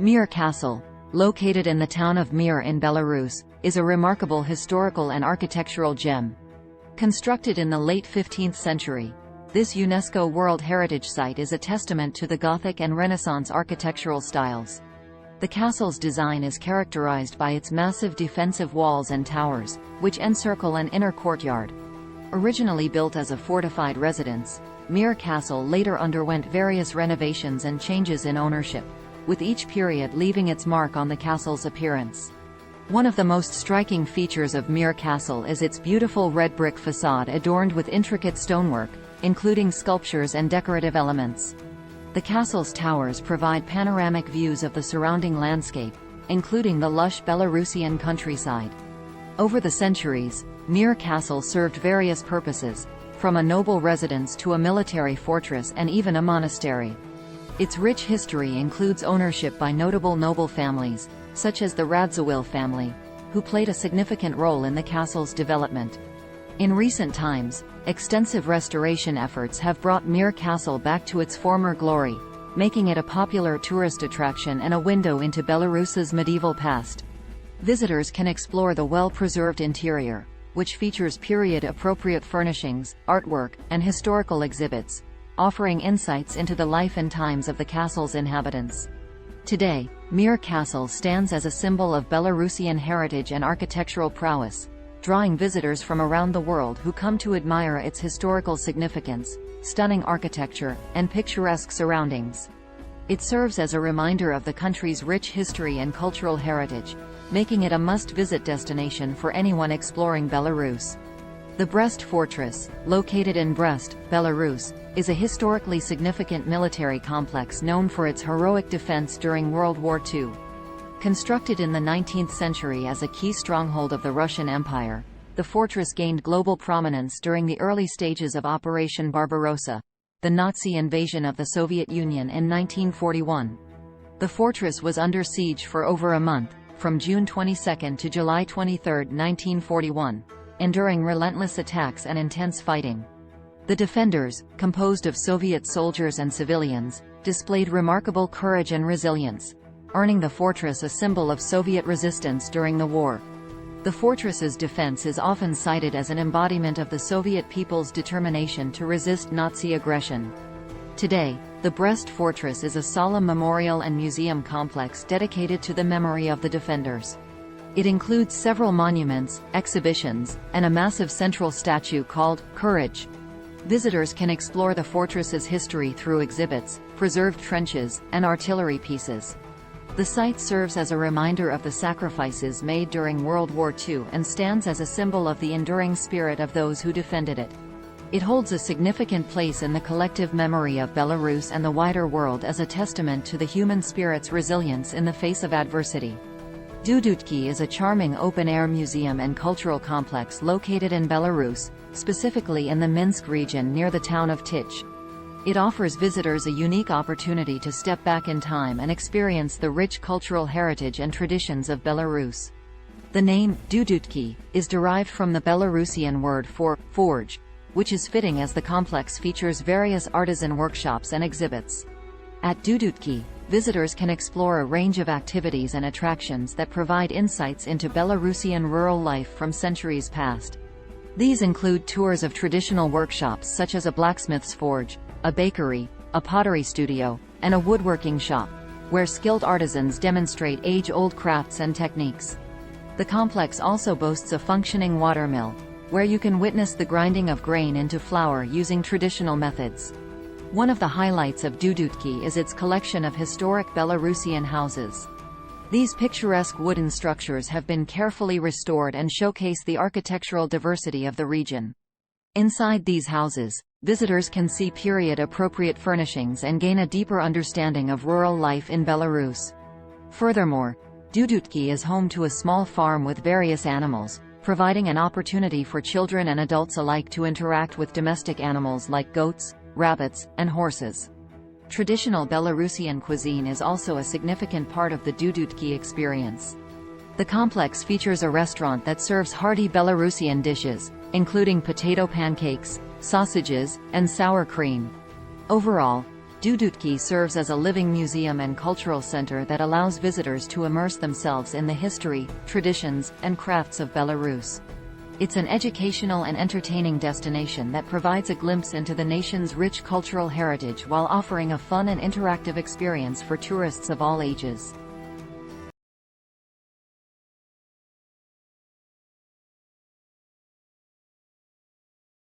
Mir Castle, located in the town of Mir in Belarus, is a remarkable historical and architectural gem. Constructed in the late 15th century, this UNESCO World Heritage Site is a testament to the Gothic and Renaissance architectural styles. The castle's design is characterized by its massive defensive walls and towers, which encircle an inner courtyard. Originally built as a fortified residence, Mir Castle later underwent various renovations and changes in ownership, with each period leaving its mark on the castle's appearance. One of the most striking features of Mir Castle is its beautiful red brick facade adorned with intricate stonework, including sculptures and decorative elements. The castle's towers provide panoramic views of the surrounding landscape, including the lush Belarusian countryside. Over the centuries, Mir Castle served various purposes, from a noble residence to a military fortress and even a monastery. Its rich history includes ownership by notable noble families, such as the Radziwill family, who played a significant role in the castle's development. In recent times, extensive restoration efforts have brought Mir Castle back to its former glory, making it a popular tourist attraction and a window into Belarus's medieval past. Visitors can explore the well-preserved interior, which features period-appropriate furnishings, artwork, and historical exhibits, offering insights into the life and times of the castle's inhabitants. Today, Mir Castle stands as a symbol of Belarusian heritage and architectural prowess, drawing visitors from around the world who come to admire its historical significance, stunning architecture, and picturesque surroundings. It serves as a reminder of the country's rich history and cultural heritage, making it a must-visit destination for anyone exploring Belarus. The Brest Fortress, located in Brest, Belarus, is a historically significant military complex known for its heroic defense during World War II. Constructed in the 19th century as a key stronghold of the Russian Empire, the fortress gained global prominence during the early stages of Operation Barbarossa, the Nazi invasion of the Soviet Union in 1941. The fortress was under siege for over a month, from June 22 to July 23, 1941, enduring relentless attacks and intense fighting. The defenders, composed of Soviet soldiers and civilians, displayed remarkable courage and resilience, earning the fortress a symbol of Soviet resistance during the war. The fortress's defense is often cited as an embodiment of the Soviet people's determination to resist Nazi aggression. Today, the Brest Fortress is a solemn memorial and museum complex dedicated to the memory of the defenders. It includes several monuments, exhibitions, and a massive central statue called Courage. Visitors can explore the fortress's history through exhibits, preserved trenches, and artillery pieces. The site serves as a reminder of the sacrifices made during World War II and stands as a symbol of the enduring spirit of those who defended it. It holds a significant place in the collective memory of Belarus and the wider world as a testament to the human spirit's resilience in the face of adversity. Dudutki is a charming open-air museum and cultural complex located in Belarus, specifically in the Minsk region near the town of Tich. It offers visitors a unique opportunity to step back in time and experience the rich cultural heritage and traditions of Belarus. The name, Dudutki, is derived from the Belarusian word for forge, which is fitting as the complex features various artisan workshops and exhibits. At Dudutki, visitors can explore a range of activities and attractions that provide insights into Belarusian rural life from centuries past. These include tours of traditional workshops such as a blacksmith's forge, a bakery, a pottery studio, and a woodworking shop, where skilled artisans demonstrate age-old crafts and techniques. The complex also boasts a functioning watermill, where you can witness the grinding of grain into flour using traditional methods. One of the highlights of Dudutki is its collection of historic Belarusian houses. These picturesque wooden structures have been carefully restored and showcase the architectural diversity of the region. Inside these houses, visitors can see period-appropriate furnishings and gain a deeper understanding of rural life in Belarus. Furthermore, Dudutki is home to a small farm with various animals, providing an opportunity for children and adults alike to interact with domestic animals like goats, rabbits, and horses. Traditional Belarusian cuisine is also a significant part of the Dudutki experience. The complex features a restaurant that serves hearty Belarusian dishes, including potato pancakes, sausages, and sour cream. Overall, Dudutki serves as a living museum and cultural center that allows visitors to immerse themselves in the history, traditions, and crafts of Belarus. It's an educational and entertaining destination that provides a glimpse into the nation's rich cultural heritage while offering a fun and interactive experience for tourists of all ages.